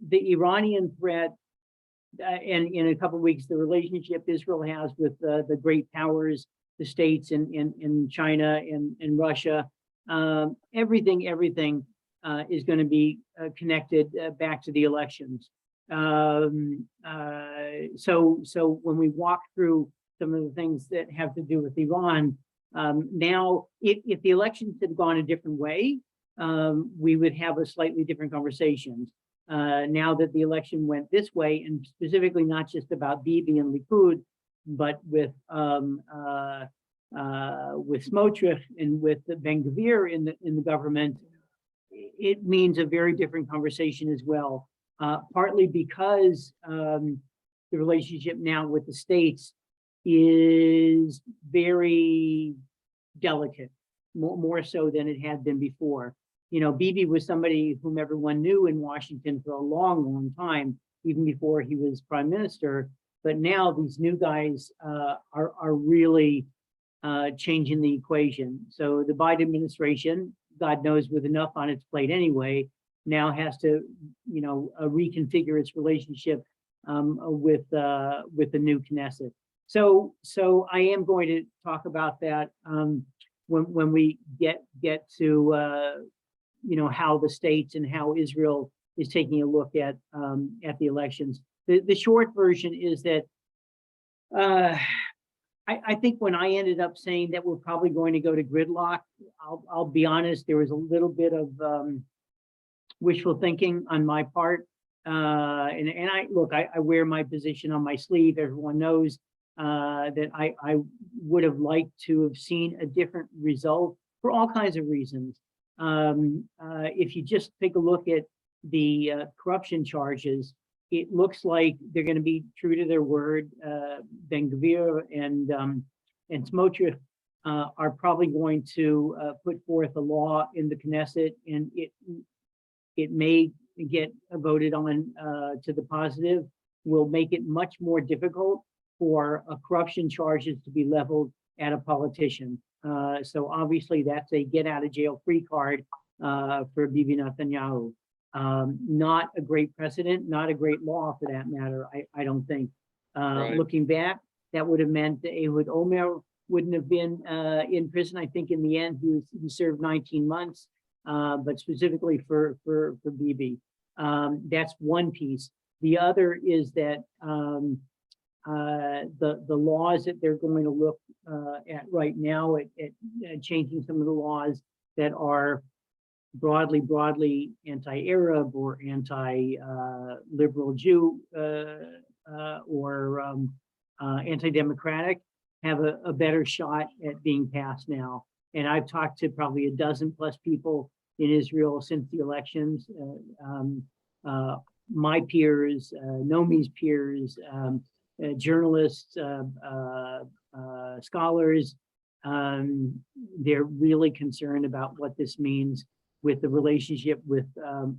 the Iranian threat, and in a couple of weeks, the relationship Israel has with the great powers, the states in China and Russia, everything is going to be connected back to the elections. So when we walk through some of the things that have to do with Iran, now, if the elections had gone a different way, we would have a slightly different conversation. Now that the election went this way, and specifically not just about Bibi and Likud, but with Smotrich and with Ben-Gvir in the government, it means a very different conversation as well. Partly because the relationship now with the states is very delicate, more so than it had been before. You know, Bibi was somebody whom everyone knew in Washington for a long time, even before he was prime minister. But now these new guys are really changing the equation. So the Biden administration, God knows, with enough on its plate anyway, now has to, you know, reconfigure its relationship with the new Knesset. So I am going to talk about that when we get to you know, how the states and how Israel is taking a look at the elections. The short version is that I think when I ended up saying that we're probably going to go to gridlock, I'll be honest, there was a little bit of wishful thinking on my part. And I wear my position on my sleeve. Everyone knows that I would have liked to have seen a different result for all kinds of reasons. If you just take a look at the corruption charges, it looks like they're going to be true to their word. Ben-Gvir and Smotrich are probably going to put forth a law in the Knesset, and it may get voted on to the positive, will make it much more difficult for corruption charges to be leveled at a politician. So obviously that's a get out of jail free card for Bibi Netanyahu. Not a great precedent, not a great law for that matter, I don't think. Right. Looking back, that would have meant that Ehud Omer wouldn't have been in prison. I think in the end he served 19 months, but specifically for Bibi. That's one piece. The other is that the laws that they're going to look at right now at changing some of the laws that are broadly anti-Arab or anti-liberal Jew or anti-democratic have a better shot at being passed now. And I've talked to probably a dozen plus people in Israel since the elections, my peers, Nomi's peers, journalists, scholars. They're really concerned about what this means with the relationship with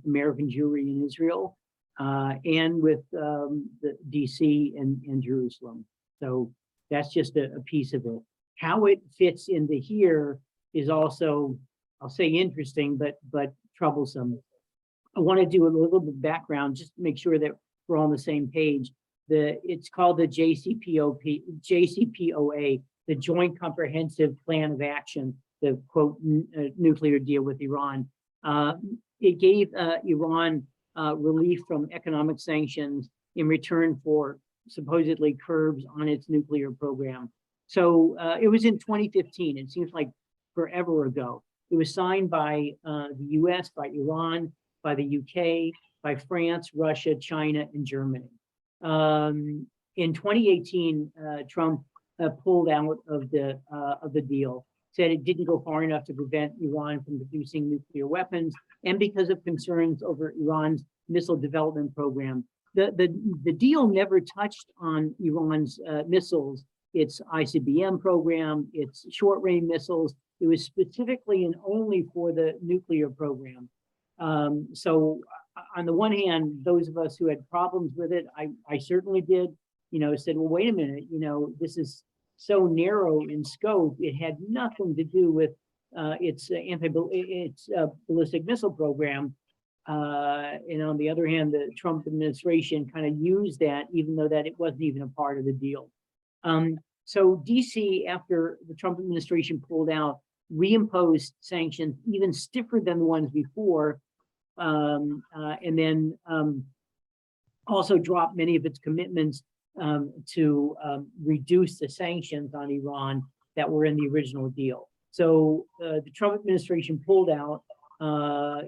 American Jewry in Israel and with the DC and Jerusalem. So that's just a piece of it. How it fits into here is also, I'll say interesting, but troublesome. I want to do a little bit of background just to make sure that we're all on the same page. It's called the JCPOA, the Joint Comprehensive Plan of Action, the quote nuclear deal with Iran. It gave Iran relief from economic sanctions in return for supposedly curbs on its nuclear program. So it was in 2015. It seems like forever ago. It was signed by the US, by Iran, by the UK, by France, Russia, China, and Germany. In 2018, Trump pulled out of the deal, said it didn't go far enough to prevent Iran from producing nuclear weapons, and because of concerns over Iran's missile development program. The deal never touched on Iran's missiles, its ICBM program, its short-range missiles. It was specifically and only for the nuclear program. So on the one hand, those of us who had problems with it, I certainly did, you know, said, well, wait a minute, you know, this is so narrow in scope. It had nothing to do with its ballistic missile program. And on the other hand, the Trump administration kind of used that, even though that it wasn't even a part of the deal. So DC, after the Trump administration pulled out, reimposed sanctions even stiffer than the ones before, and then also dropped many of its commitments to reduce the sanctions on Iran that were in the original deal. So the Trump administration pulled out.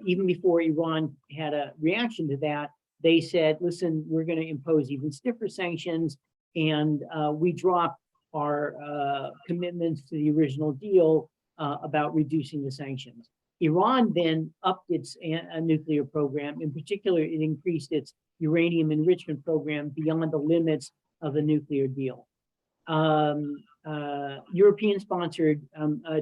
Even before Iran had a reaction to that, they said, listen, we're going to impose even stiffer sanctions, and we dropped our commitments to the original deal about reducing the sanctions. Iran then upped its nuclear program. In particular, it increased its uranium enrichment program beyond the limits of the nuclear deal. European-sponsored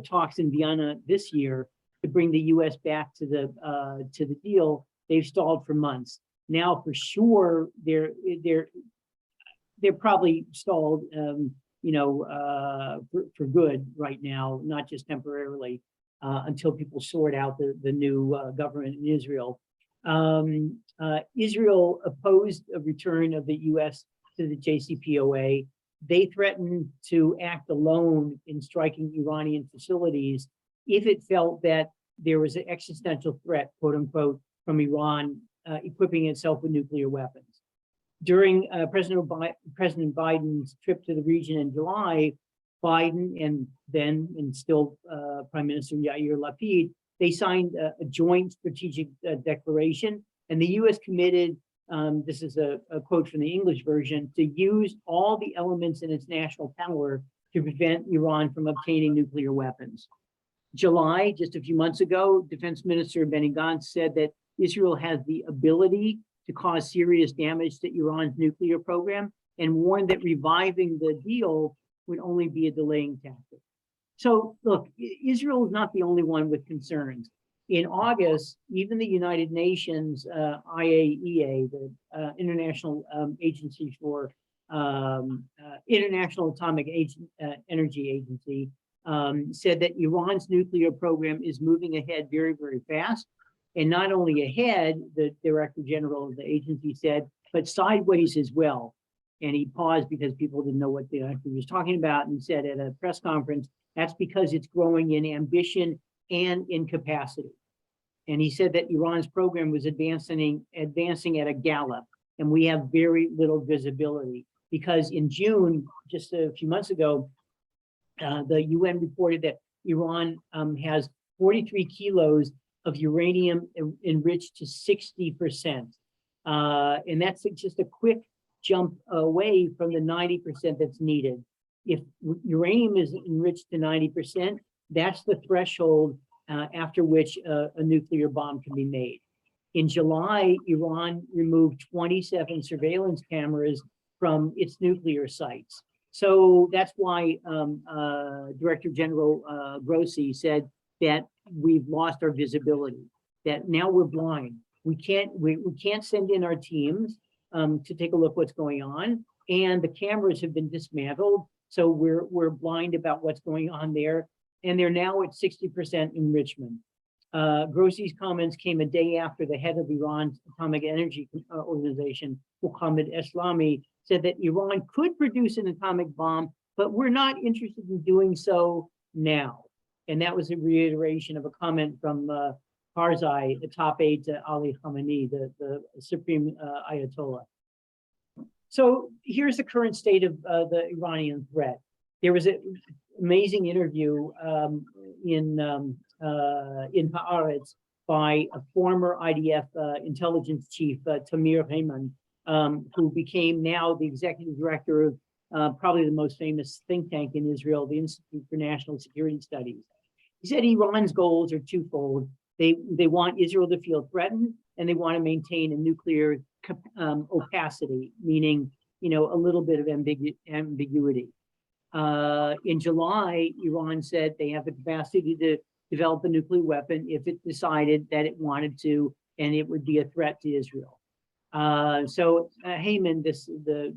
talks in Vienna this year to bring the U.S. back to the deal, they've stalled for months. Now, for sure, they're probably stalled, for good right now, not just temporarily, until people sort out the new government in Israel. Israel opposed a return of the U.S. to the JCPOA. They threatened to act alone in striking Iranian facilities if it felt that there was an existential threat, quote unquote, from Iran equipping itself with nuclear weapons. During President Biden's trip to the region in July, Biden and still Prime Minister Yair Lapid, they signed a joint strategic declaration, and the U.S. committed, this is a quote from the English version, to use all the elements in its national power to prevent Iran from obtaining nuclear weapons. July, just a few months ago, Defense Minister Benny Gantz said that Israel has the ability to cause serious damage to Iran's nuclear program, and warned that reviving the deal would only be a delaying tactic. So look, Israel is not the only one with concerns. In August, even the United Nations IAEA, the International Agency for International Atomic Energy Agency, said that Iran's nuclear program is moving ahead very, very fast. And not only ahead, the Director General of the agency said, but sideways as well. And he paused because people didn't know what the director was talking about, and said at a press conference, that's because it's growing in ambition and in capacity. And he said that Iran's program was advancing at a gallop, and we have very little visibility. Because in June, just a few months ago, the UN reported that Iran has 43 kilos of uranium enriched to 60%. And that's just a quick jump away from the 90% that's needed. If uranium is enriched to 90%, that's the threshold after which a nuclear bomb can be made. In July, Iran removed 27 surveillance cameras from its nuclear sites. So that's why Director General Grossi said that we've lost our visibility, that now we're blind. We can't send in our teams to take a look what's going on, and the cameras have been dismantled, so we're blind about what's going on there, and they're now at 60% enrichment. Grossi's comments came a day after the head of Iran's Atomic Energy Organization, Mohammad Eslami, said that Iran could produce an atomic bomb, but we're not interested in doing so now. And that was a reiteration of a comment from Karzai, the top aide to Ali Khamenei, the supreme Ayatollah. So here's the current state of the Iranian threat. There was an amazing interview in Haaretz by a former IDF intelligence chief, Tamir Heyman, who became now the executive director of probably the most famous think tank in Israel, the Institute for National Security Studies. He said Iran's goals are twofold. They want Israel to feel threatened, and they want to maintain a nuclear opacity, meaning a little bit of ambiguity. In July, Iran said they have the capacity to develop a nuclear weapon if it decided that it wanted to, and it would be a threat to Israel. So Heyman, the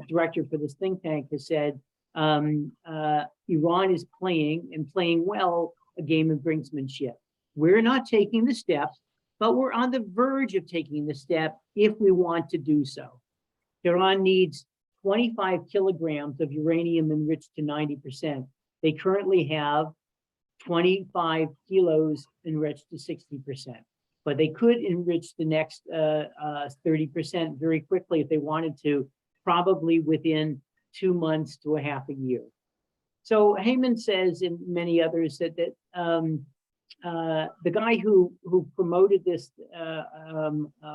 director for this think tank, has said Iran is playing well a game of brinksmanship. We're not taking the steps but we're on the verge of taking the step if we want to do so. Iran needs 25 kilograms of uranium enriched to 90%. They currently have 25 kilos enriched to 60%, but they could enrich the next 30% very quickly if they wanted to, probably within 2 months to a half a year. So Heyman says, and many others, that the guy who promoted this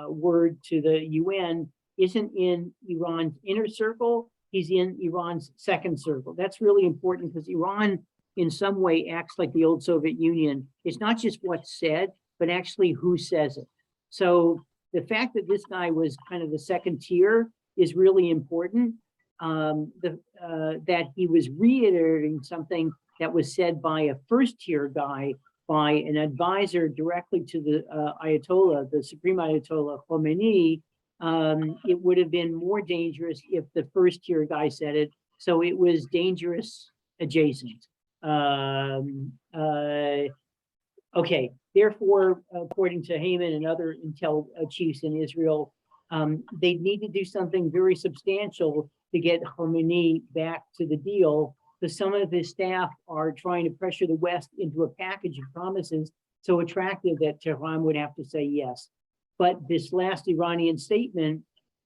word to the UN isn't in Iran's inner circle, he's in Iran's second circle. That's really important because Iran in some way acts like the old Soviet Union. It's not just what's said, but actually who says it. So the fact that this guy was kind of the second tier is really important. That he was reiterating something that was said by a first tier guy, by an advisor directly to the Ayatollah, the Supreme Ayatollah Khomeini. It would have been more dangerous if the first tier guy said it. So it was dangerous adjacent. Okay, therefore, according to Heyman and other intel chiefs in Israel, they need to do something very substantial to get Khomeini back to the deal, because some of his staff are trying to pressure the West into a package of promises so attractive that Tehran would have to say yes. But this last Iranian statement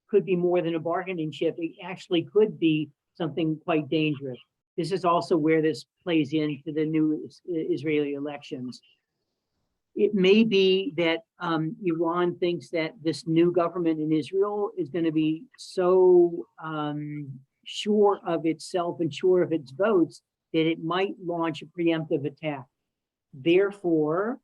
could be more than a bargaining chip. It actually could be something quite dangerous. This is also where this plays into the new Israeli elections. It may be that Iran thinks that this new government in Israel is going to be so sure of itself and sure of its votes that it might launch a preemptive attack. Therefore,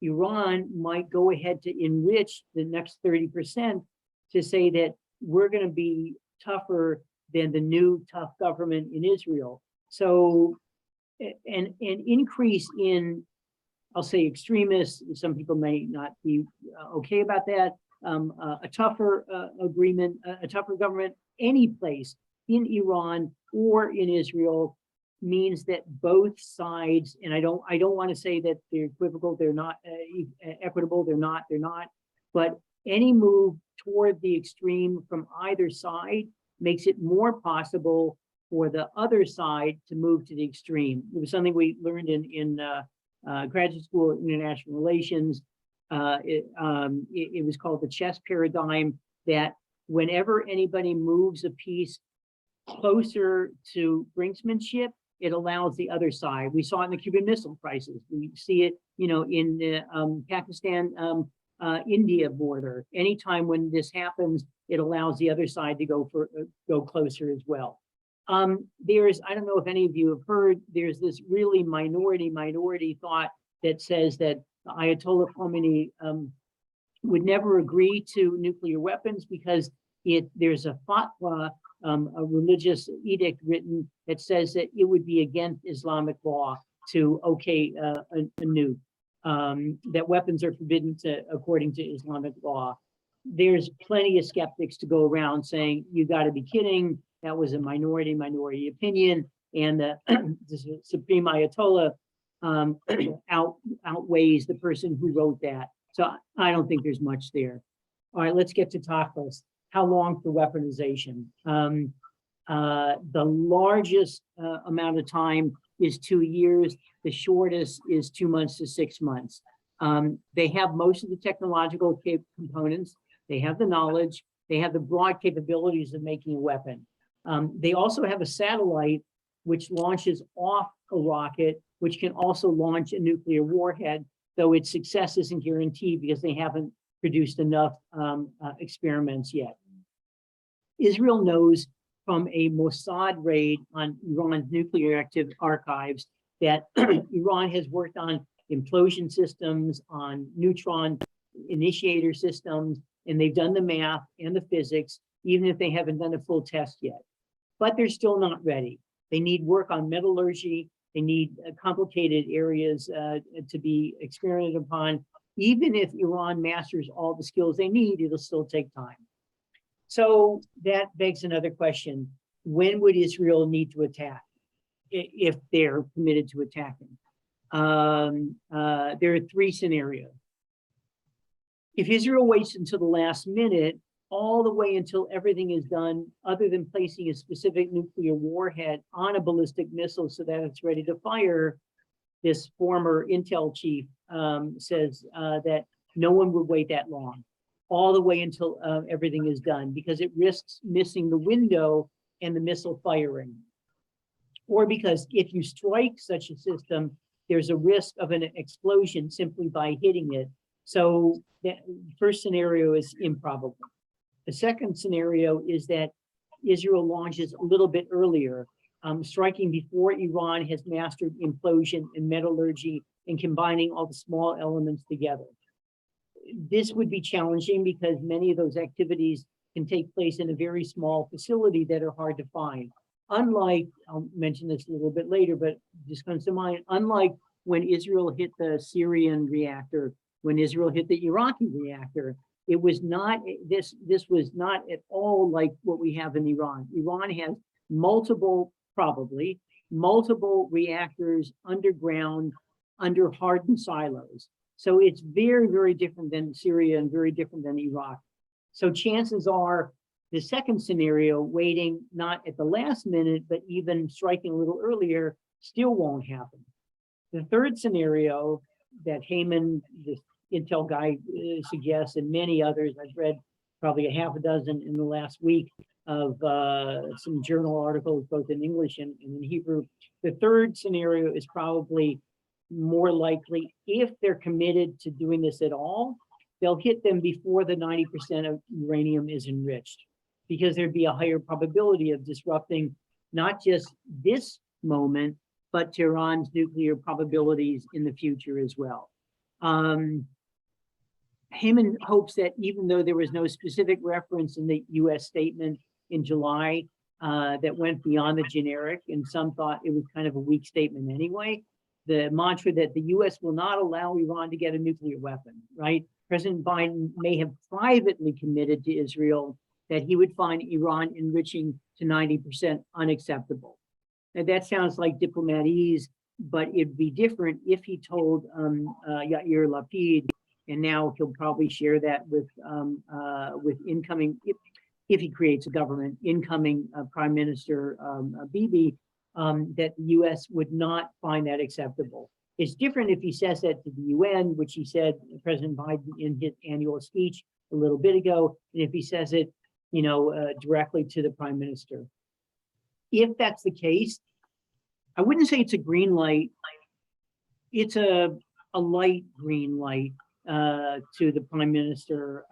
Iran might go ahead to enrich the next 30% to say that we're going to be tougher than the new tough government in Israel. So an increase in, I'll say, extremists, some people may not be okay about that, a tougher agreement, a tougher government, any place in Iran or in Israel means that both sides, and I don't want to say that they're equivocal, they're not equitable, they're not, but any move toward the extreme from either side makes it more possible for the other side to move to the extreme. It was something we learned in graduate school of international relations. It was called the chess paradigm, that whenever anybody moves a piece closer to brinksmanship, it allows the other side. We saw it in the Cuban Missile Crisis. We see it, in the Pakistan-India border. Anytime when this happens, it allows the other side to go closer as well. There's, I don't know if any of you have heard, there's this really minority thought that says that Ayatollah Khomeini would never agree to nuclear weapons because there's a fatwa, a religious edict written that says that it would be against Islamic law to okay a nuke, that weapons are forbidden according to Islamic law. There's plenty of skeptics to go around saying, you got to be kidding. That was a minority opinion, and the Supreme Ayatollah outweighs the person who wrote that. So I don't think there's much there. All right, let's get to Tachlis. How long for weaponization? The largest amount of time is 2 years. The shortest is 2 months to 6 months. They have most of the technological components. They have the knowledge. They have the broad capabilities of making a weapon. They also have a satellite which launches off a rocket, which can also launch a nuclear warhead, though its success isn't guaranteed because they haven't produced enough experiments yet. Israel knows from a Mossad raid on Iran's nuclear active archives that Iran has worked on implosion systems, on neutron initiator systems, and they've done the math and the physics, even if they haven't done a full test yet. But they're still not ready. They need work on metallurgy. They need complicated areas to be experimented upon. Even if Iran masters all the skills they need, it'll still take time. So that begs another question. When would Israel need to attack if they're committed to attacking? There are 3 scenarios. If Israel waits until the last minute, all the way until everything is done, other than placing a specific nuclear warhead on a ballistic missile so that it's ready to fire, this former intel chief says that no one would wait that long, all the way until everything is done, because it risks missing the window and the missile firing. Or because if you strike such a system, there's a risk of an explosion simply by hitting it. So the first scenario is improbable. The second scenario is that Israel launches a little bit earlier, striking before Iran has mastered implosion and metallurgy and combining all the small elements together. This would be challenging because many of those activities can take place in a very small facility that are hard to find. Unlike, I'll mention this a little bit later, but just comes to mind, unlike when Israel hit the Syrian reactor, when Israel hit the Iraqi reactor, it was not, this was not at all like what we have in Iran. Iran has probably multiple reactors underground, under hardened silos. So it's very, very different than Syria and very different than Iraq. So chances are the second scenario, waiting not at the last minute, but even striking a little earlier, still won't happen. The third scenario that Heyman, the intel guy, suggests, and many others, I've read probably a half a dozen in the last week of some journal articles, both in English and in Hebrew. The third scenario is probably more likely. If they're committed to doing this at all, they'll hit them before the 90% of uranium is enriched, because there'd be a higher probability of disrupting not just this moment, but Tehran's nuclear probabilities in the future as well. Heyman hopes that even though there was no specific reference in the US statement in July that went beyond the generic, and some thought it was kind of a weak statement anyway, the mantra that the US will not allow Iran to get a nuclear weapon, right? President Biden may have privately committed to Israel that he would find Iran enriching to 90% unacceptable. And that sounds like diplomatese, but it'd be different if he told Yair Lapid, and now he'll probably share that with incoming, if he creates a government, incoming Prime Minister Bibi, that the US would not find that acceptable. It's different if he says that to the UN, which he said, President Biden, in his annual speech a little bit ago, and if he says it, directly to the Prime Minister. If that's the case, I wouldn't say it's a green light. It's a light green light to the Prime Minister.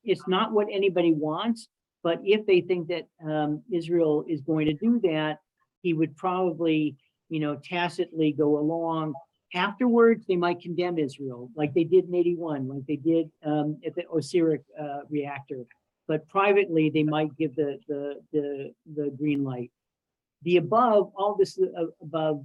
It's not what anybody wants, but if they think that Israel is going to do that, he would probably, tacitly go along. Afterwards, they might condemn Israel, like they did in '81, like they did at the Osiris reactor. But privately, they might give the green light. The above, all this above,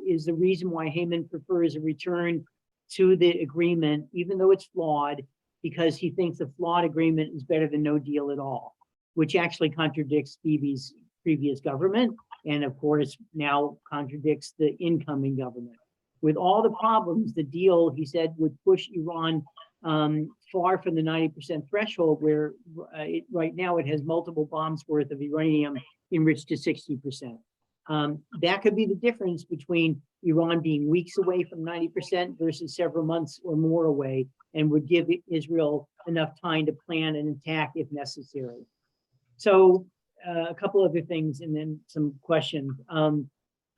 is the reason why Heyman prefers a return to the agreement, even though it's flawed, because he thinks a flawed agreement is better than no deal at all, which actually contradicts Bibi's previous government, and of course now contradicts the incoming government. With all the problems, the deal, he said, would push Iran far from the 90% threshold, where right now it has multiple bombs worth of uranium enriched to 60%. That could be the difference between Iran being weeks away from 90% versus several months or more away, and would give Israel enough time to plan an attack if necessary. So a couple other things and then some questions.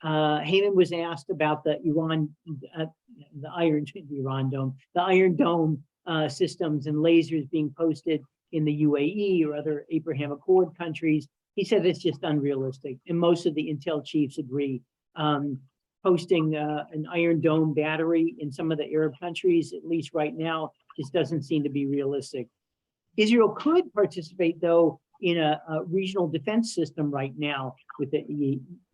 Heyman was asked about the Iron Dome systems and lasers being posted in the UAE or other Abraham Accord countries. He said it's just unrealistic, and most of the intel chiefs agree. Posting an Iron Dome battery in some of the Arab countries, at least right now, just doesn't seem to be realistic. Israel could participate, though, in a regional defense system right now with the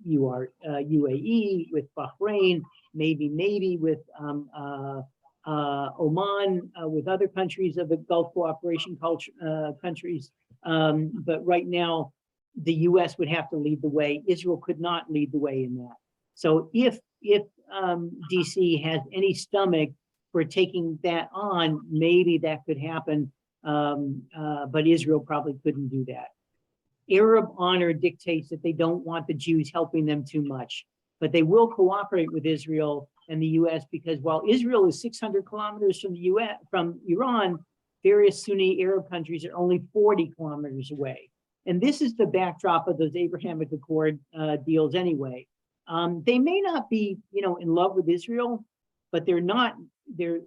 UAE, with Bahrain, maybe with Oman, with other countries of the Gulf Cooperation countries. But right now, the US would have to lead the way. Israel could not lead the way in that. So if DC has any stomach for taking that on, maybe that could happen, but Israel probably couldn't do that. Arab honor dictates that they don't want the Jews helping them too much, but they will cooperate with Israel and the US because while Israel is 600 kilometers from the US, from Iran, various Sunni Arab countries are only 40 kilometers away. And this is the backdrop of those Abrahamic Accord deals anyway. They may not be, in love with Israel, but they're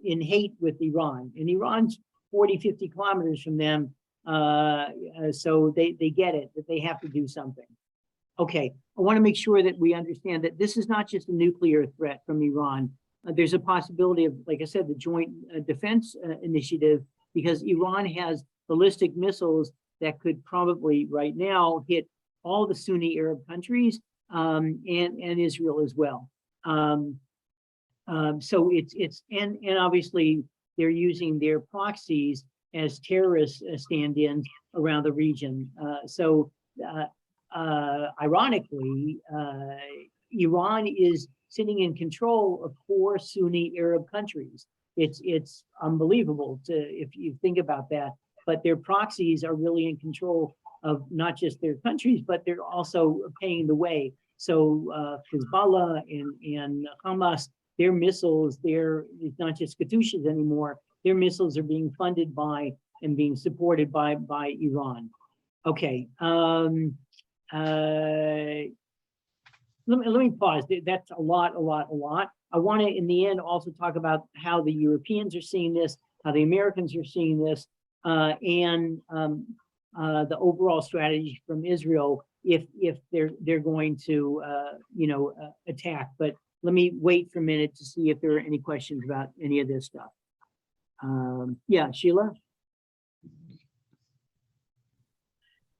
in hate with Iran. And Iran's 40, 50 kilometers from them. So they get it, that they have to do something. Okay, I want to make sure that we understand that this is not just a nuclear threat from Iran. There's a possibility of, like I said, the Joint Defense Initiative, because Iran has ballistic missiles that could probably right now hit all the Sunni Arab countries and Israel as well. So and obviously they're using their proxies as terrorist stand-ins around the region. Ironically, Iran is sitting in control of 4 Sunni Arab countries. It's unbelievable if you think about that, but their proxies are really in control of not just their countries, but they're also paying the way. So Hezbollah and Hamas, their missiles, it's not just Katyushas anymore. Their missiles are being funded by and being supported by Iran. Okay. Let me pause. That's a lot. I want to, in the end, also talk about how the Europeans are seeing this, how the Americans are seeing this, and the overall strategy from Israel if they're going to attack. But let me wait for a minute to see if there are any questions about any of this stuff. Yeah, Sheila.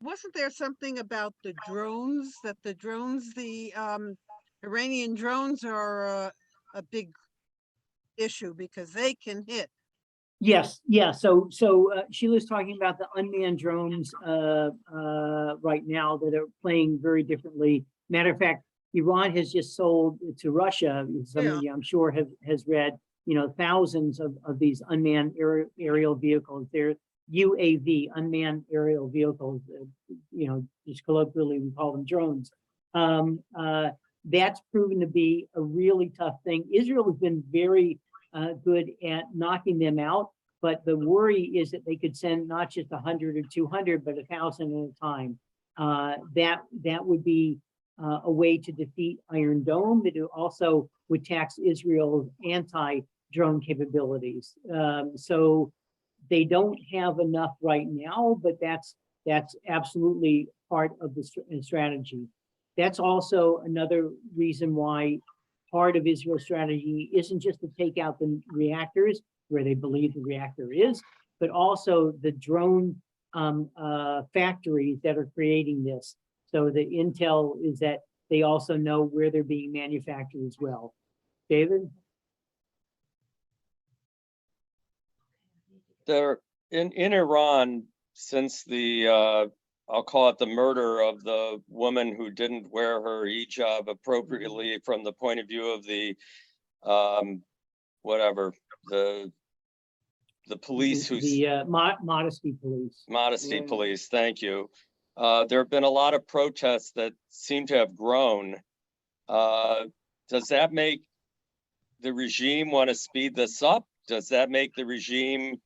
Wasn't there something about the drones, that the Iranian drones are a big issue because they can hit? Yes, yeah. So Sheila's talking about the unmanned drones right now that are playing very differently. Matter of fact, Iran has just sold to Russia. Some of you, I'm sure, has read, thousands of these unmanned aerial vehicles. They're UAV, unmanned aerial vehicles. Just colloquially we call them drones. That's proven to be a really tough thing. Israel has been very good at knocking them out, but the worry is that they could send not just 100 or 200, but 1,000 at a time. That would be a way to defeat Iron Dome, but it also would tax Israel's anti-drone capabilities. So they don't have enough right now, but that's absolutely part of the strategy. That's also another reason why part of Israel's strategy isn't just to take out the reactors where they believe the reactor is, but also the drone factories that are creating this. So the intel is that they also know where they're being manufactured as well. David? There in Iran, since the I'll call it the murder of the woman who didn't wear her hijab appropriately from the point of view of the the police who's modesty police. Modesty police, thank you. There have been a lot of protests that seem to have grown. Does that make the regime want to speed this up? Does that make the regime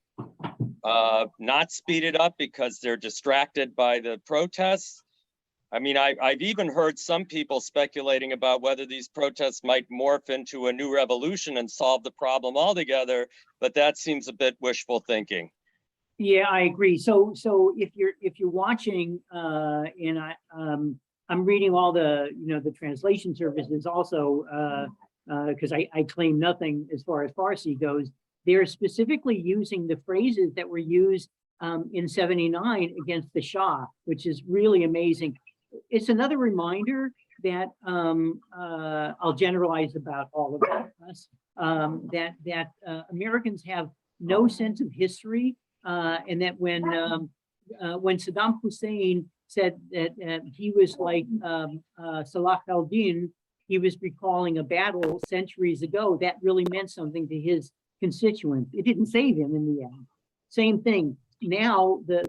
not speed it up because they're distracted by the protests? I mean, I've even heard some people speculating about whether these protests might morph into a new revolution and solve the problem altogether, but that seems a bit wishful thinking. Yeah, I agree. So if you're watching, and I'm reading all the the translation services also because I claim nothing as far as Farsi goes. They're specifically using the phrases that were used in '79 against the Shah, which is really amazing. It's another reminder that I'll generalize about all of us, that Americans have no sense of history, and that when Saddam Hussein said that he was like Salah al-Din, he was recalling a battle centuries ago, that really meant something to his constituents. It didn't save him in the end. Same thing. Now the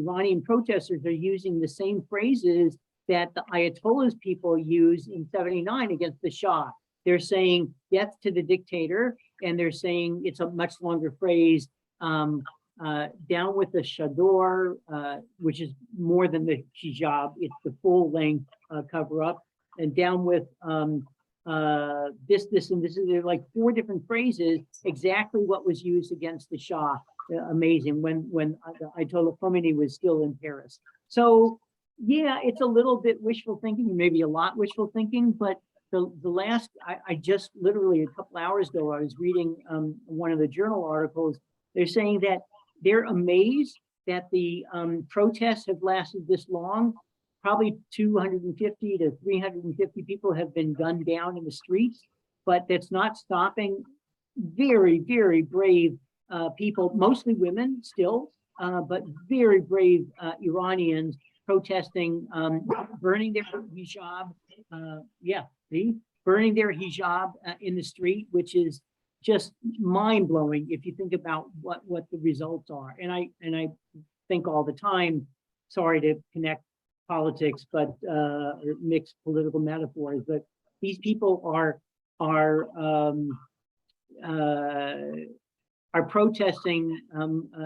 Iranian protesters are using the same phrases that the Ayatollah's people used in '79 against the Shah. They're saying death to the dictator, and they're saying it's a much longer phrase, down with the chador, which is more than the hijab, it's the full length cover up, and down with this, and this. They're like 4 different phrases, exactly what was used against the Shah. Amazing, when the Ayatollah Khomeini was still in Paris. So yeah, it's a little bit wishful thinking, maybe a lot wishful thinking, but the last, I just literally a couple hours ago, I was reading one of the journal articles. They're saying that they're amazed that the protests have lasted this long. Probably 250 to 350 people have been gunned down in the streets, but that's not stopping very, very brave people, mostly women still, but very brave Iranians protesting, burning their hijab. Burning their hijab in the street, which is just mind-blowing if you think about what the results are. And I think all the time, sorry to connect politics, but mix political metaphors, but these people are protesting,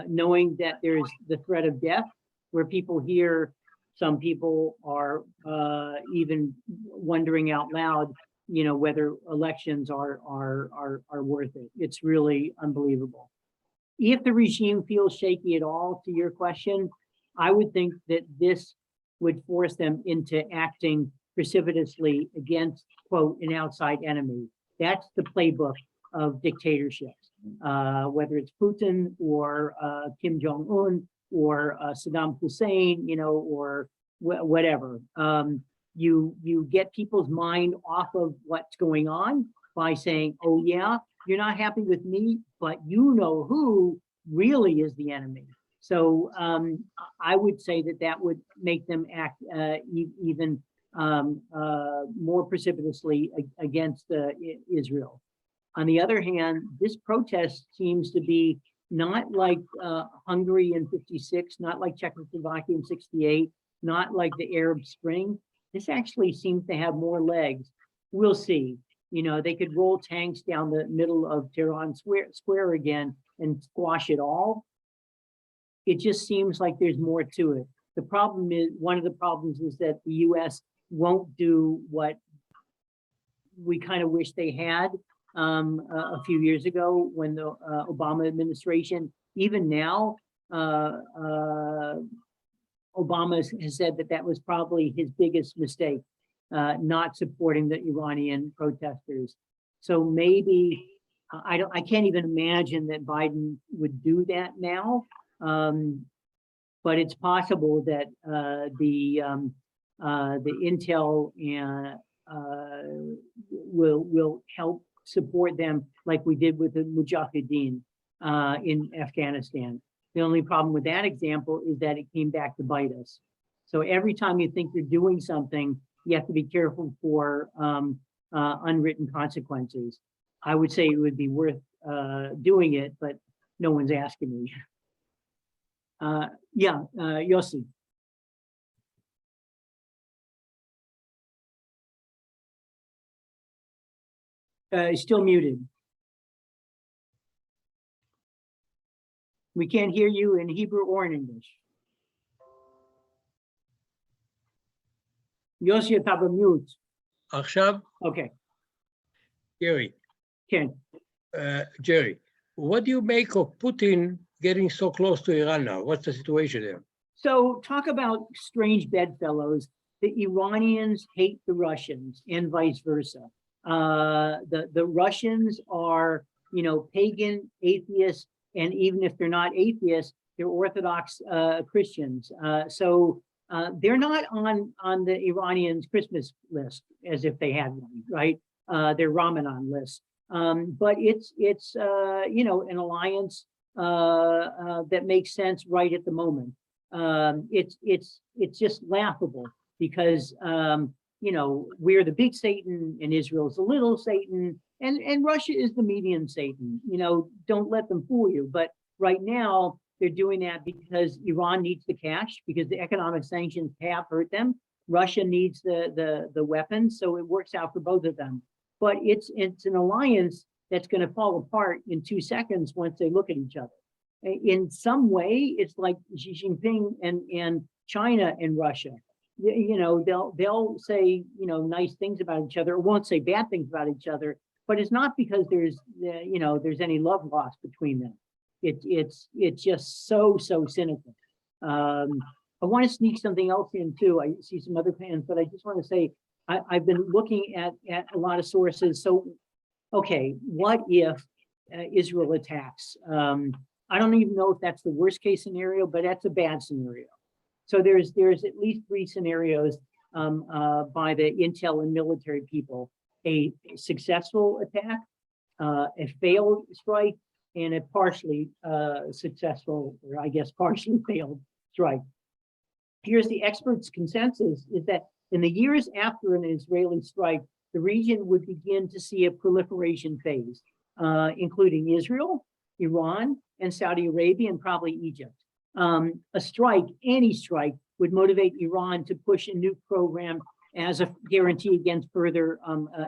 knowing that there's the threat of death, where people hear, some people are even wondering out loud, you know, whether elections are worth it. It's really unbelievable. If the regime feels shaky at all, to your question, I would think that this would force them into acting precipitously against, quote, an outside enemy. That's the playbook of dictatorships, whether it's Putin or Kim Jong-un or Saddam Hussein, you know, or whatever. You get people's mind off of what's going on by saying, oh yeah, you're not happy with me, but you know who really is the enemy. So I would say that would make them act even more precipitously against Israel. On the other hand, this protest seems to be not like Hungary in '56, not like Czechoslovakia in '68, not like the Arab Spring. This actually seems to have more legs. We'll see. You know, they could roll tanks down the middle of Tehran Square again and squash it all. It just seems like there's more to it. The problem is, one of the problems is that the US won't do what we kind of wish they had a few years ago when the Obama administration, even now, Obama has said that was probably his biggest mistake, not supporting the Iranian protesters. So maybe, I can't even imagine that Biden would do that now, but it's possible that the intel and will help support them like we did with the Mujahideen in Afghanistan. The only problem with that example is that it came back to bite us. So every time you think you're doing something, you have to be careful for unwritten consequences. I would say it would be worth doing it, but no one's asking me. Yossi. Still muted. We can't hear you in Hebrew or in English. Yossi, אתה במיוט. עכשיו, Okay, Jerry, כן. Jerry, what do you make of Putin getting so close to Iran now? What's the situation there? So talk about strange bedfellows. The Iranians hate the Russians and vice versa. The Russians are, you know, pagan, atheists, and even if they're not atheists, they're Orthodox Christians. So they're not on the Iranians' Christmas list as if they had one, right? Their Ramadan list. But it's you know, an alliance that makes sense right at the moment. It's just laughable because you know, we're the big Satan and Israel's the little Satan, and Russia is the median Satan, don't let them fool you. But right now they're doing that because Iran needs the cash, because the economic sanctions have hurt them. Russia needs the weapons, so it works out for both of them. But it's an alliance that's going to fall apart in 2 seconds once they look at each other. In some way, it's like Xi Jinping and China and Russia. They'll say nice things about each other, or won't say bad things about each other. But it's not because there's any love lost between them. It's just so cynical. I want to sneak something else in too. I see some other plans, but I just want to say I've been looking at a lot of sources. So, okay, what if Israel attacks? I don't even know if that's the worst case scenario, but that's a bad scenario. So there's at least 3 scenarios by the intel and military people: a successful attack, a failed strike, and a partially successful, or I guess partially failed strike. Here's the experts' consensus: is that in the years after an Israeli strike, the region would begin to see a proliferation phase, including Israel, Iran, and Saudi Arabia, and probably Egypt. A strike, any strike, would motivate Iran to push a nuke program as a guarantee against further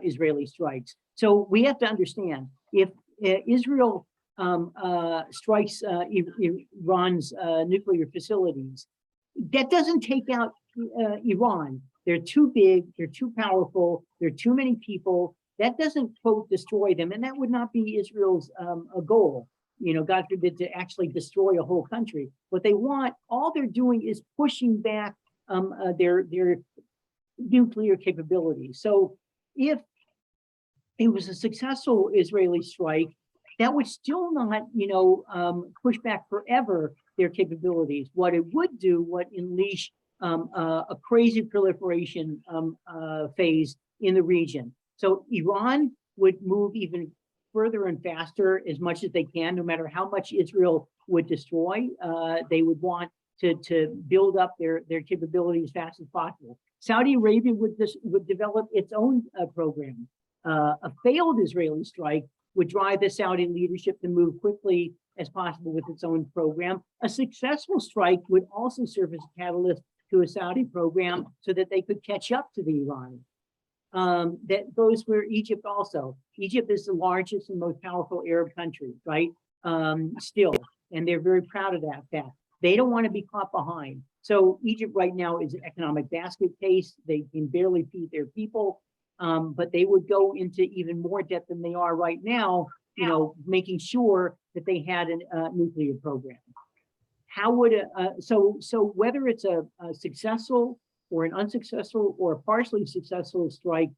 Israeli strikes. So we have to understand, if Israel strikes Iran's nuclear facilities, that doesn't take out Iran. They're too big, they're too powerful, there are too many people. That doesn't, quote, destroy them, and that would not be Israel's a goal. God forbid, to actually destroy a whole country. What they want, all they're doing is pushing back their nuclear capabilities. So if it was a successful Israeli strike, that would still not, push back forever their capabilities. What it would do, would unleash a crazy proliferation phase in the region. So Iran would move even further and faster as much as they can, no matter how much Israel would destroy. They would want to build up their capabilities as fast as possible. Saudi Arabia would develop its own program. A failed Israeli strike would drive the Saudi leadership to move quickly as possible with its own program. A successful strike would also serve as a catalyst to a Saudi program so that they could catch up to the Iran. That goes for Egypt also. Egypt is the largest and most powerful Arab country, right? Still, and they're very proud of that fact. They don't want to be caught behind. So Egypt right now is an economic basket case. They can barely feed their people, but they would go into even more debt than they are right now, making sure that they had a nuclear program. How would so whether it's a successful or an unsuccessful or a partially successful strike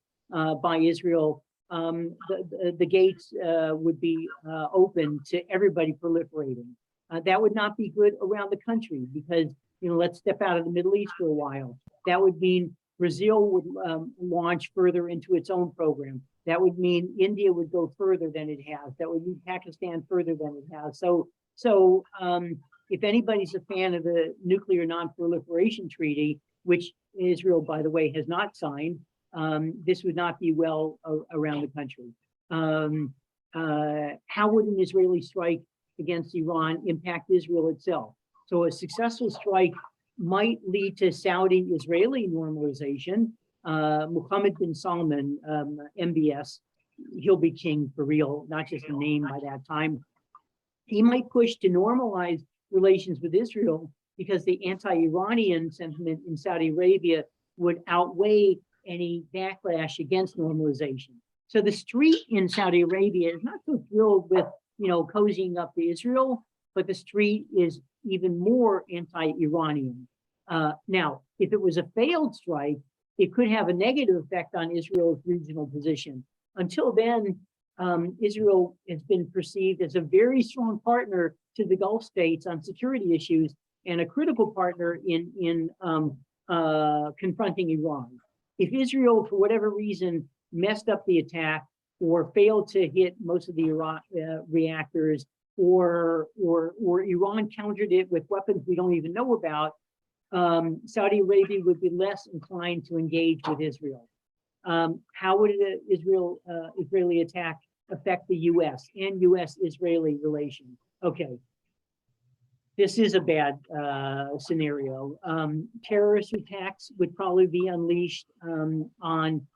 by Israel, the gates would be open to everybody proliferating. That would not be good around the country because, let's step out of the Middle East for a while. That would mean Brazil would launch further into its own program. That would mean India would go further than it has. That would mean Pakistan further than it has. So if anybody's a fan of the Nuclear Non-Proliferation Treaty, which Israel, by the way, has not signed, this would not be well around the country. How would an Israeli strike against Iran impact Israel itself? So a successful strike might lead to Saudi-Israeli normalization. Mohammed bin Salman, MBS, he'll be king for real, not just a name by that time. He might push to normalize relations with Israel because the anti-Iranian sentiment in Saudi Arabia would outweigh any backlash against normalization. So the street in Saudi Arabia is not so thrilled with, cozying up to Israel, but the street is even more anti-Iranian. Now, if it was a failed strike, it could have a negative effect on Israel's regional position. Until then, Israel has been perceived as a very strong partner to the Gulf states on security issues and a critical partner in confronting Iran. If Israel, for whatever reason, messed up the attack or failed to hit most of the Iraq reactors, or Iran countered it with weapons we don't even know about, Saudi Arabia would be less inclined to engage with Israel. How would an Israeli attack affect the US and US-Israeli relations. Okay. This is a bad scenario. Terrorist attacks would probably be unleashed on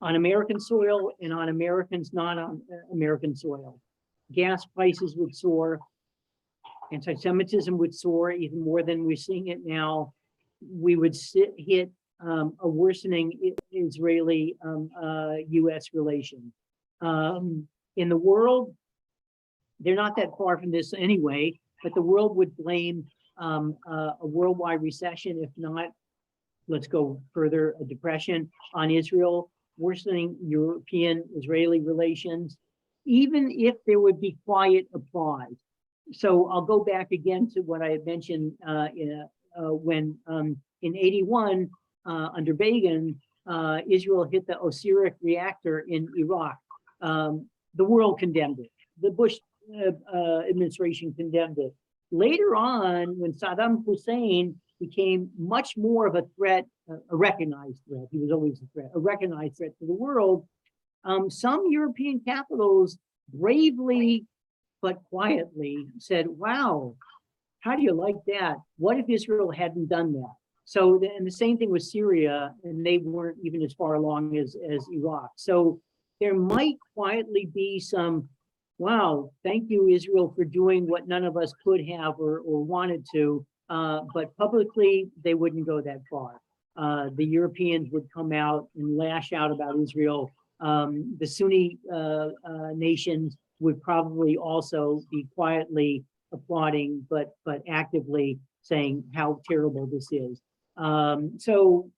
American soil and on Americans not on American soil. Gas prices would soar. Anti-Semitism would soar even more than we're seeing it now. We would hit a worsening Israeli-US relation. In the world, they're not that far from this anyway, but the world would blame a worldwide recession, if not, let's go further, a depression on Israel, worsening European-Israeli relations, even if there would be quiet applause. So I'll go back again to what I had mentioned when in 81, under Begin, Israel hit the Osiris reactor in Iraq. The world condemned it. The Bush administration condemned it. Later on, when Saddam Hussein became much more of a threat, a recognized threat, he was always a threat, a recognized threat to the world, some European capitals bravely but quietly said, wow, how do you like that? What if Israel hadn't done that? So, and the same thing with Syria, and they weren't even as far along as Iraq. So there might quietly be some, wow, thank you, Israel, for doing what none of us could have or wanted to, but publicly, they wouldn't go that far. The Europeans would come out and lash out about Israel. The Sunni nations would probably also be quietly applauding, but actively saying how terrible this is. So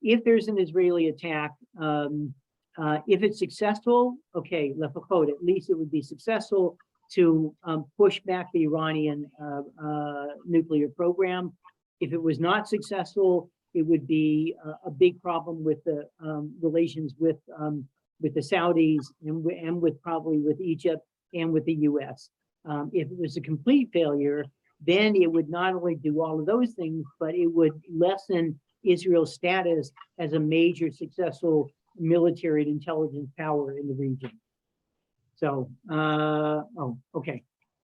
if there's an Israeli attack, if it's successful, okay, lefachot, at least it would be successful to push back the Iranian nuclear program. If it was not successful, it would be a big problem with the relations with the Saudis and with probably with Egypt and with the US. If it was a complete failure, then it would not only do all of those things, but it would lessen Israel's status as a major successful military and intelligence power in the region. So, okay.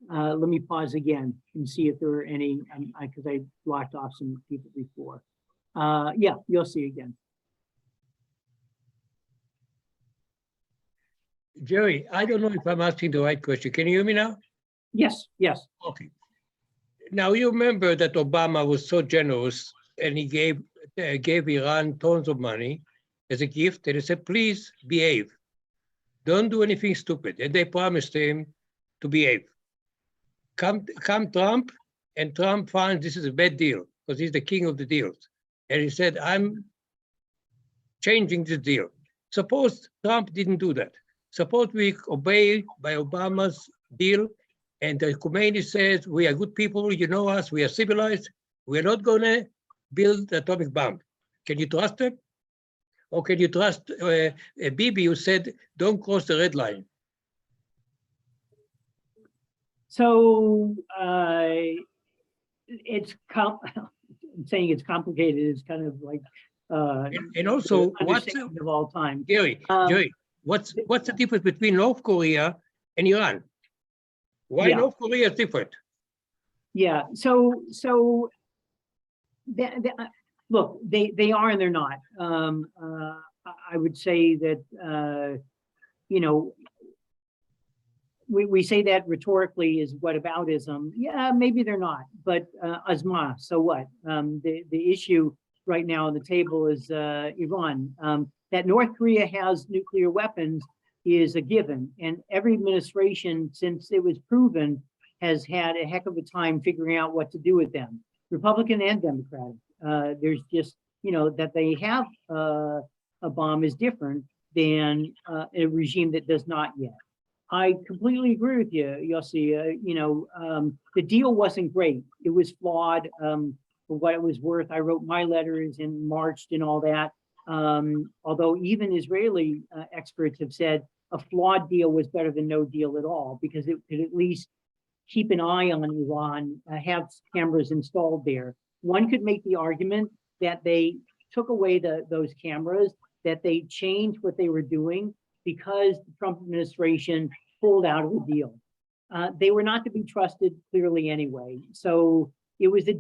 Let me pause again and see if there are any, because I blocked off some people before. Yeah, you'll see again. Jerry, I don't know if I'm asking the right question. Can you hear me now? Yes, yes. Okay. Now you remember that Obama was so generous and he gave Iran tons of money as a gift, and he said, please behave. Don't do anything stupid. And they promised him to behave. Come Trump, and Trump finds this is a bad deal because he's the king of the deals. And he said, I'm changing this deal. Suppose Trump didn't do that. Suppose we obey by Obama's deal, and the Khomeini says, we are good people, you know us, we are civilized, we're not gonna build the atomic bomb. Can you trust him? Or can you trust Bibi who said, don't cross the red line? So I'm saying it's complicated. It's kind of like and also, what's of all time. Jerry, what's the difference between North Korea and Iran? Why North Korea is different? Yeah. So look, they are and they're not. I would say that you know, we say that rhetorically is whataboutism. Yeah, maybe they're not, but Azma, so what? The issue right now on the table is Iran. That North Korea has nuclear weapons is a given, and every administration since it was proven has had a heck of a time figuring out what to do with them, Republican and Democratic. There's just, you know, that they have a bomb is different than a regime that does not yet. I completely agree with you, Yossi. You know, the deal wasn't great. It was flawed for what it was worth. I wrote my letters and marched and all that. Although even Israeli experts have said a flawed deal was better than no deal at all, because it could at least keep an eye on Iran, have cameras installed there. One could make the argument that they took away those cameras, that they changed what they were doing, because the Trump administration pulled out of the deal. They were not to be trusted clearly anyway. So it was a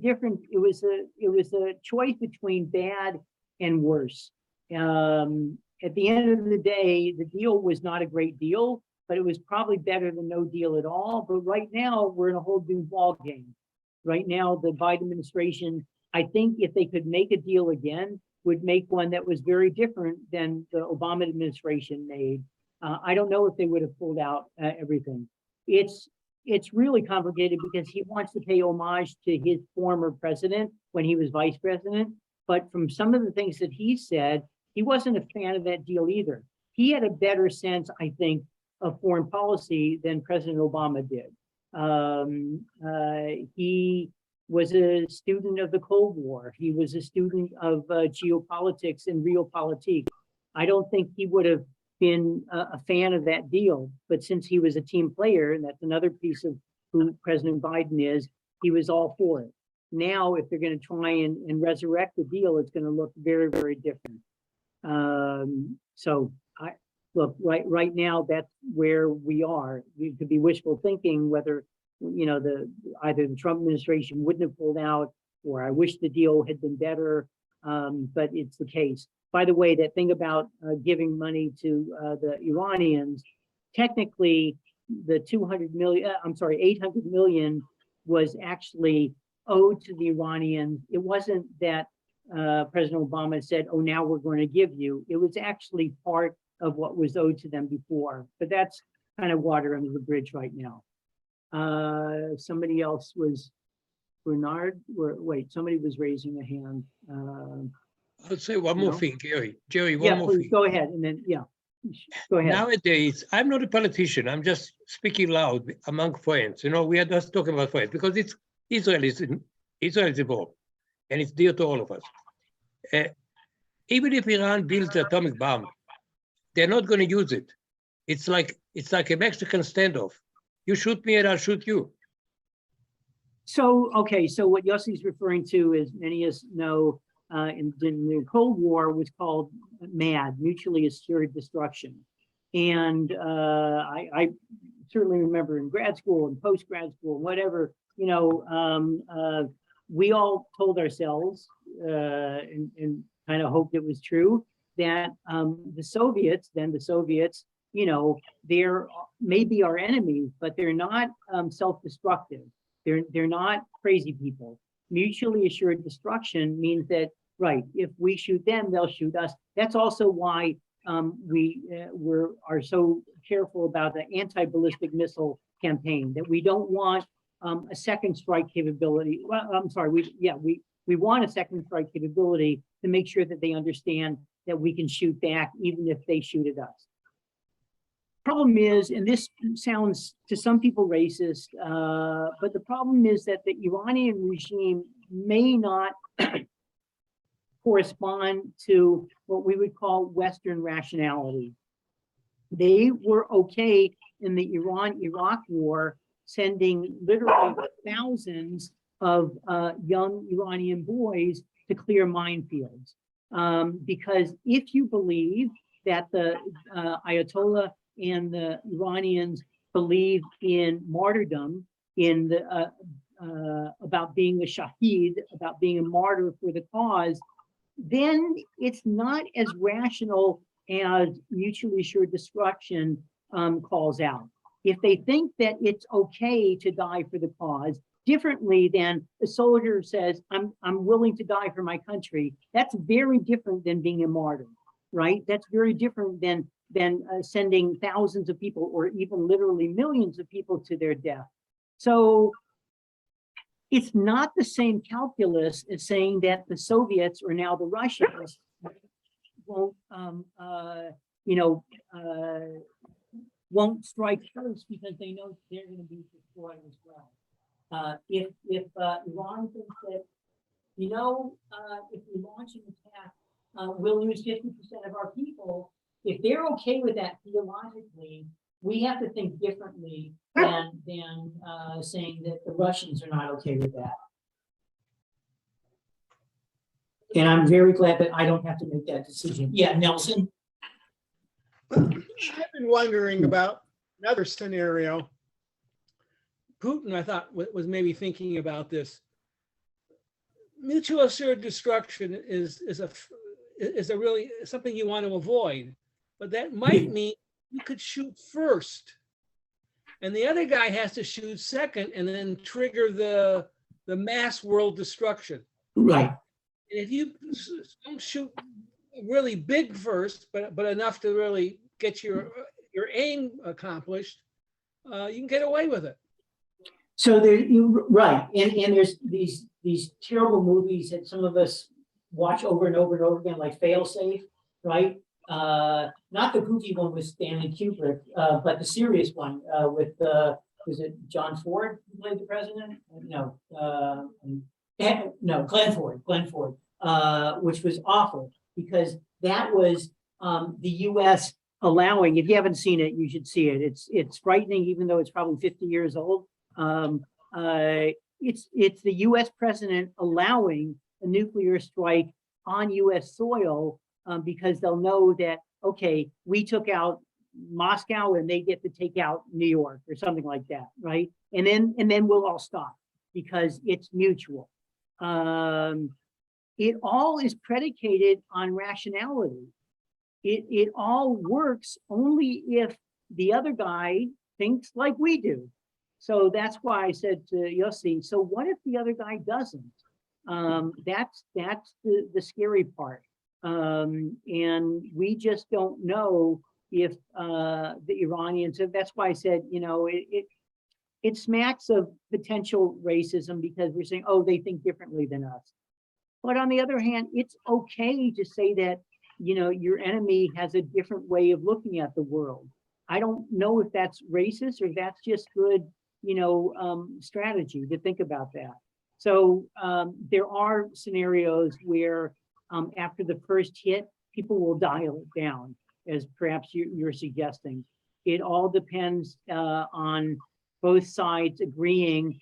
choice between bad and worse. At the end of the day, the deal was not a great deal, but it was probably better than no deal at all. But right now, we're in a whole new ball game. Right now, the Biden administration, I think if they could make a deal again, would make one that was very different than the Obama administration made. I don't know if they would have pulled out everything. It's really complicated because he wants to pay homage to his former president when he was vice president. But from some of the things that he said, he wasn't a fan of that deal either. He had a better sense, I think, of foreign policy than President Obama did. He was a student of the Cold War. He was a student of geopolitics and realpolitik. I don't think he would have been a fan of that deal, but since he was a team player, and that's another piece of who President Biden is, he was all for it. Now, if they're going to try and resurrect the deal, it's going to look very, very different. So I look right now, that's where we are. It could be wishful thinking whether, you know, either the Trump administration wouldn't have pulled out, or I wish the deal had been better, but it's the case. By the way, that thing about giving money to the Iranians, technically the 800 million was actually owed to the Iranians. It wasn't that President Obama said, oh, now we're going to give you. It was actually part of what was owed to them before, but that's kind of water under the bridge right now. Somebody else was, Bernard, wait, somebody was raising a hand. I'll say one more thing, Jerry. Jerry, one Yeah, more please thing. go ahead, and then, yeah, go ahead. Nowadays, I'm not a politician. I'm just speaking loud among friends. You know, we are just talking about friends because Israel is involved, and it's dear to all of us. Even if Iran builds the atomic bomb, they're not going to use it. It's like a Mexican standoff. You shoot me and I'll shoot you. So, okay, so what Yossi's referring to, as many of us know, in the Cold War was called MAD, mutually assured destruction. And I certainly remember in grad school and post-grad school, whatever, you know, we all told ourselves and kind of hoped it was true that the Soviets, you know, they're maybe our enemies, but they're not self-destructive. They're not crazy people. Mutually assured destruction means that, right, if we shoot them, they'll shoot us. That's also why we are so careful about the anti-ballistic missile campaign, that we don't want a second strike capability. Well, I'm sorry, we want a second strike capability to make sure that they understand that we can shoot back even if they shoot at us. Problem is, and this sounds to some people racist, but the problem is that the Iranian regime may not correspond to what we would call Western rationality. They were okay in the Iran-Iraq war, sending literally thousands of young Iranian boys to clear minefields. Because if you believe that the Ayatollah and the Iranians believe in martyrdom, in the about being a shaheed, about being a martyr for the cause, then it's not as rational as mutually assured destruction calls out. If they think that it's okay to die for the cause, differently than a soldier says, I'm willing to die for my country, that's very different than being a martyr, right? That's very different than sending thousands of people or even literally millions of people to their death. So it's not the same calculus as saying that the Soviets or now the Russians won't, won't strike first because they know they're going to be destroyed as well. If Iran thinks that, if we launch an attack, we'll lose 50% of our people. If they're okay with that theologically, we have to think differently than saying that the Russians are not okay with that. And I'm very glad that I don't have to make that decision. Yeah, Nelson. I've been wondering about another scenario. Putin, I thought, was maybe thinking about this. Mutual assured destruction is a really something you want to avoid, but that might mean you could shoot first, and the other guy has to shoot second, and then trigger the mass world destruction. Right. And if you don't shoot really big first, but enough to really get your aim accomplished, you can get away with it. So right, and there's these terrible movies that some of us watch over and over and over again, like Failsafe, right? Not the goofy one with Stanley Kubrick, but the serious one with was it John Ford who played the president? No, Glenn Ford, which was awful because that was the U.S. allowing. If you haven't seen it, you should see it. It's frightening, even though it's probably 50 years old. It's the U.S. president allowing a nuclear strike on U.S. soil because they'll know that, okay, we took out Moscow and they get to take out New York or something like that, right? And then we'll all stop because it's mutual. It all is predicated on rationality. It all works only if the other guy thinks like we do. So that's why I said to Yossi, so what if the other guy doesn't? That's the scary part. And we just don't know if the Iranians, that's why I said, it smacks of potential racism because we're saying, oh, they think differently than us. But on the other hand, it's okay to say that, your enemy has a different way of looking at the world. I don't know if that's racist or that's just good, strategy to think about that. So there are scenarios where after the first hit, people will dial it down, as perhaps you're suggesting. It all depends on both sides agreeing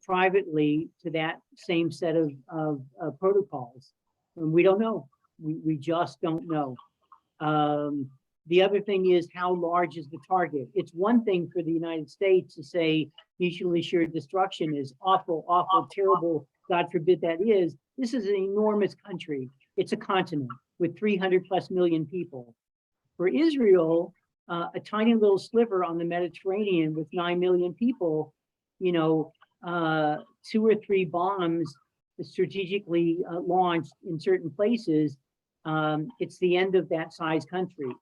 privately to that same set of protocols. And we don't know. We just don't know. The other thing is, how large is the target? It's one thing for the United States to say mutually assured destruction is awful, awful, terrible. God forbid that is. This is an enormous country. It's a continent with 300+ million people. For Israel, a tiny little sliver on the Mediterranean with 9 million people, 2 or 3 bombs strategically launched in certain places, it's the end of that size country.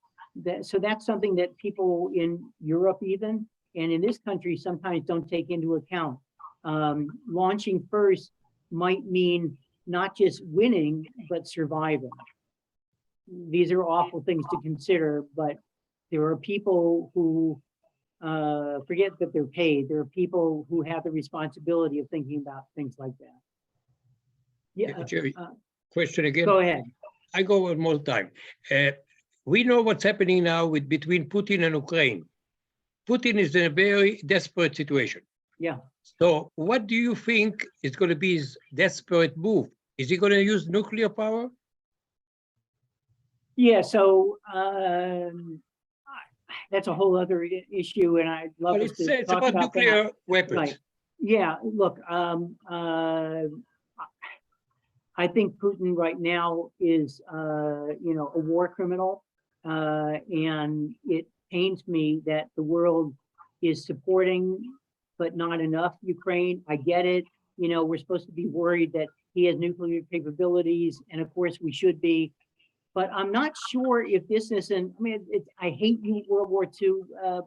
So that's something that people in Europe even, and in this country sometimes don't take into account. Launching first might mean not just winning, but surviving. These are awful things to consider, but there are people who forget that they're paid. There are people who have the responsibility of thinking about things like that. Yeah, Jerry, question again. Go ahead. I go one more time. We know what's happening now between Putin and Ukraine. Putin is in a very desperate situation. Yeah. So what do you think is going to be his desperate move? Is he going to use nuclear power? Yeah, so that's a whole other issue, and I'd love But us it's to talk about about nuclear that. weapons. Right. Yeah, look, I think Putin right now is, a war criminal, and it pains me that the world is supporting, but not enough, Ukraine. I get it. We're supposed to be worried that he has nuclear capabilities, and of course we should be. But I'm not sure if this isn't, I hate World War II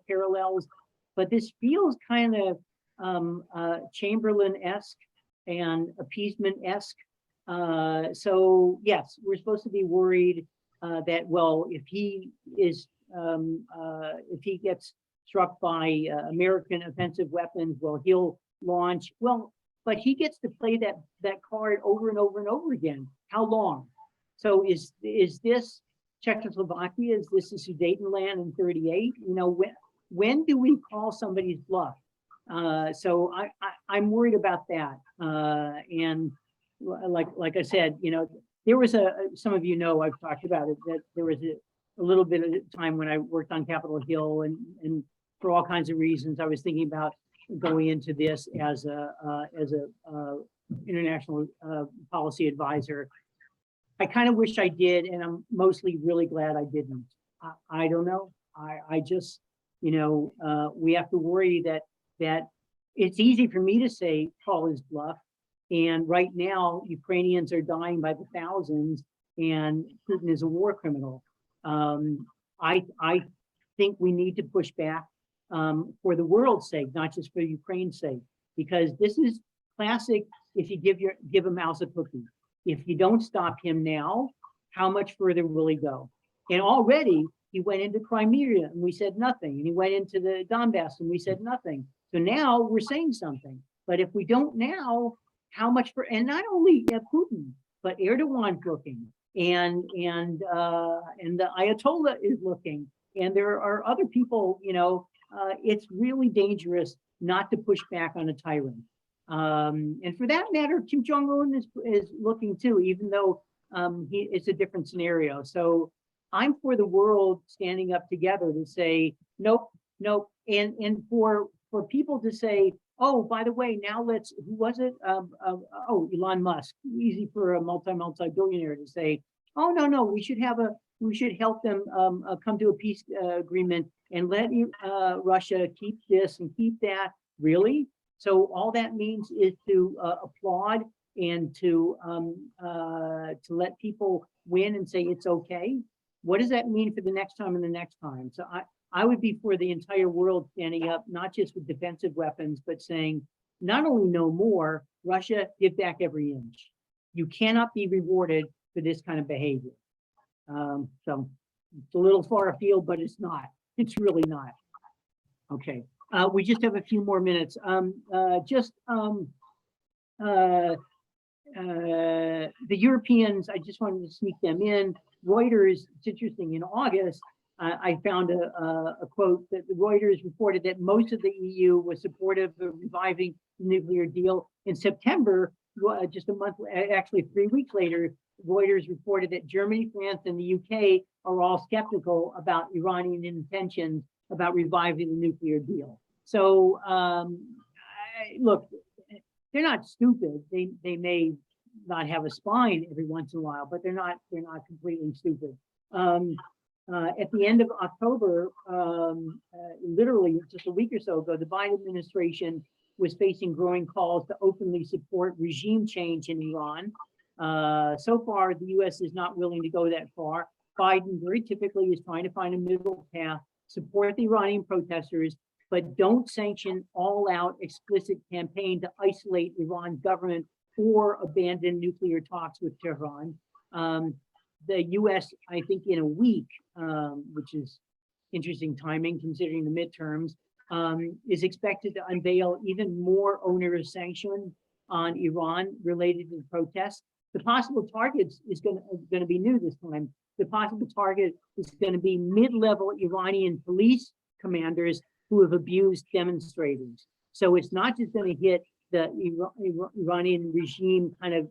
parallels, but this feels kind of Chamberlain-esque and appeasement-esque. So yes, we're supposed to be worried that, well, if he gets struck by American offensive weapons, well, he'll launch. Well, but he gets to play that card over and over and over again. How long? So is this Czechoslovakia? Is this the Sudetenland in 38? When do we call somebody's bluff? So I'm worried about that. And like I said, there was some of I've talked about it, that there was a a little bit of time when I worked on Capitol Hill, and for all kinds of reasons, I was thinking about going into this as a international policy advisor. I kind of wish I did, and I'm mostly really glad I didn't. I don't know. I just, we have to worry that it's easy for me to say call his bluff. And right now, Ukrainians are dying by the thousands, and Putin is a war criminal. I think we need to push back for the world's sake, not just for Ukraine's sake, because this is classic. If you give a mouse a cookie, if you don't stop him now, how much further will he go? And already he went into Crimea and we said nothing, and he went into the Donbass and we said nothing. So now we're saying something. But if we don't now, how much for? And not only Putin, but Erdogan's looking, and the Ayatollah is looking, and there are other people. It's really dangerous not to push back on a tyrant. And for that matter, Kim Jong-un is looking too, even though it's a different scenario. So I'm for the world standing up together to say nope, nope, and for people to say, oh, by the way, now who was it? Elon Musk. Easy for a multi-billionaire to say, oh, no, we should help them come to a peace agreement and let Russia keep this and keep that. Really? So all that means is to applaud and to let people win and say it's okay. What does that mean for the next time and the next time? So I would be for the entire world standing up, not just with defensive weapons, but saying, not only no more, Russia, give back every inch. You cannot be rewarded for this kind of behavior. So it's a little far afield, but it's not. It's really not. Okay. We just have a few more minutes. The Europeans, I just wanted to sneak them in. Reuters, it's interesting, in August, I found a quote that the Reuters reported that most of the EU was supportive of reviving the nuclear deal. In September, just a month, actually 3 weeks later, Reuters reported that Germany, France, and the UK are all skeptical about Iranian intentions about reviving the nuclear deal. So look, they're not stupid. They may not have a spine every once in a while, but they're not completely stupid. At the end of October, literally just a week or so ago, the Biden administration was facing growing calls to openly support regime change in Iran. So far, the US is not willing to go that far. Biden very typically is trying to find a middle path, support the Iranian protesters, but don't sanction all-out explicit campaign to isolate Iran's government or abandon nuclear talks with Tehran. The US, I think in a week, which is interesting timing considering the midterms, is expected to unveil even more onerous sanctions on Iran related to the protests. The possible targets is going to be new this time. The possible target is going to be mid-level Iranian police commanders who have abused demonstrators. So it's not just going to hit the Iranian regime kind of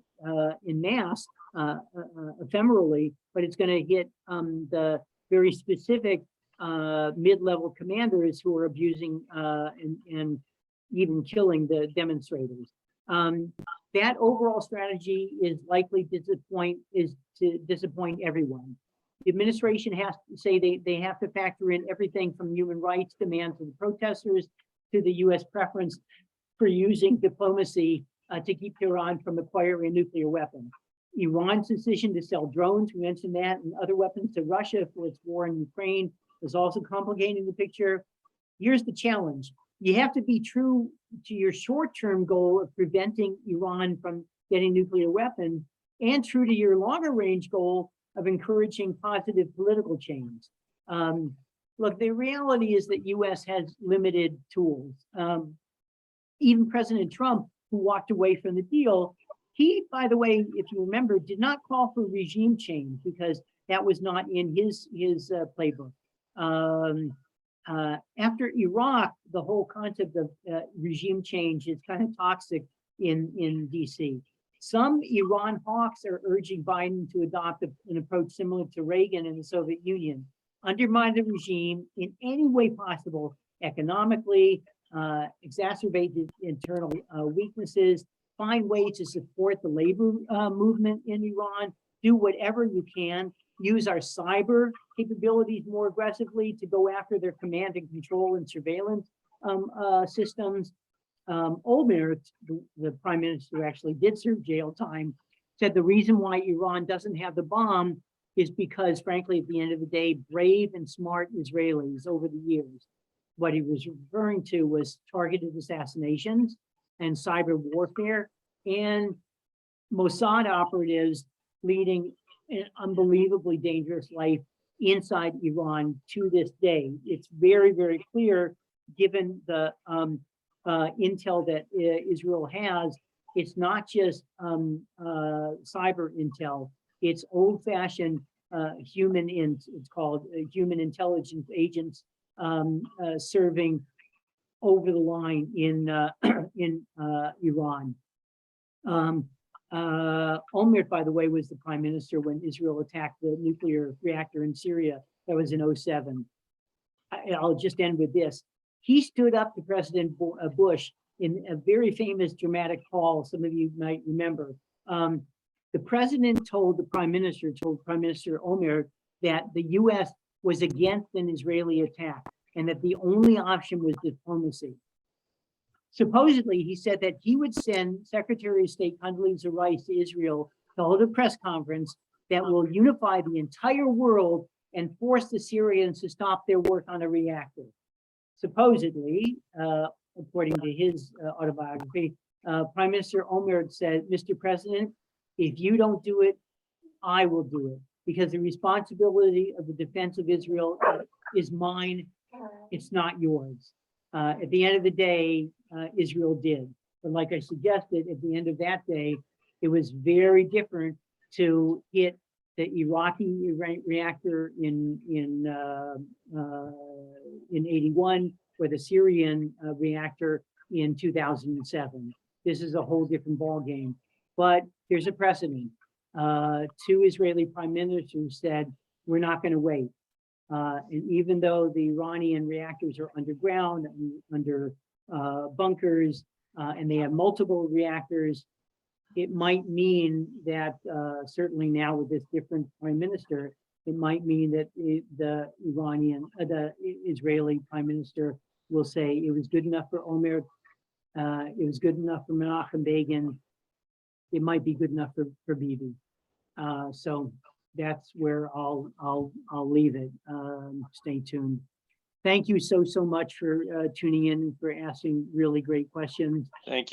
en masse, ephemerally, but it's going to hit the very specific mid-level commanders who are abusing and even killing the demonstrators. That overall strategy is likely to disappoint everyone. The administration has to say they have to factor in everything from human rights demands of the protesters to the US preference for using diplomacy to keep Tehran from acquiring a nuclear weapon. Iran's decision to sell drones, we mentioned that, and other weapons to Russia for its war in Ukraine is also complicating the picture. Here's the challenge. You have to be true to your short-term goal of preventing Iran from getting nuclear weapons and true to your longer-range goal of encouraging positive political change. Look, the reality is that US has limited tools. Even President Trump, who walked away from the deal, he, by the way, if you remember, did not call for regime change because that was not in his playbook. After Iraq, the whole concept of regime change is kind of toxic in DC. Some Iran hawks are urging Biden to adopt an approach similar to Reagan and the Soviet Union. undermine the regime in any way possible, economically, exacerbate the internal weaknesses, find ways to support the labor movement in Iran, do whatever you can, use our cyber capabilities more aggressively to go after their command and control and surveillance systems. Olmert, the prime minister who actually did serve jail time, said the reason why Iran doesn't have the bomb is because, frankly, at the end of the day, brave and smart Israelis over the years. What he was referring to was targeted assassinations and cyber warfare and Mossad operatives leading an unbelievably dangerous life inside Iran to this day. It's very, very clear, given the intel that Israel has. It's not just cyber intel. It's old-fashioned human, it's called human intelligence agents serving over the line in Iran. Olmert, by the way, was the prime minister when Israel attacked the nuclear reactor in Syria. That was in 2007. I'll just end with this. He stood up to President Bush in a very famous dramatic call. Some of you might remember. The president told Prime Minister Olmert that the US was against an Israeli attack and that the only option was diplomacy. Supposedly, he said that he would send Secretary of State Condoleezza Rice to Israel to hold a press conference that will unify the entire world and force the Syrians to stop their work on a reactor. Supposedly, according to his autobiography, Prime Minister Olmert said, "Mr. President, if you don't do it, I will do it, because the responsibility of the defense of Israel is mine, it's not yours." At the end of the day, Israel did. But like I suggested, at the end of that day, it was very different to hit the Iraqi reactor in 81 or the Syrian reactor in 2007. This is a whole different ballgame. But there's a precedent. Two Israeli prime ministers said, we're not going to wait. And even though the Iranian reactors are underground, under bunkers, and they have multiple reactors, it might mean that certainly now with this different prime minister, it might mean that the Israeli prime minister will say it was good enough for Olmert, it was good enough for Menachem Begin, it might be good enough for Bibi. So that's where I'll leave it. Stay tuned. Thank you so much for tuning in and for asking really great questions. Thank you.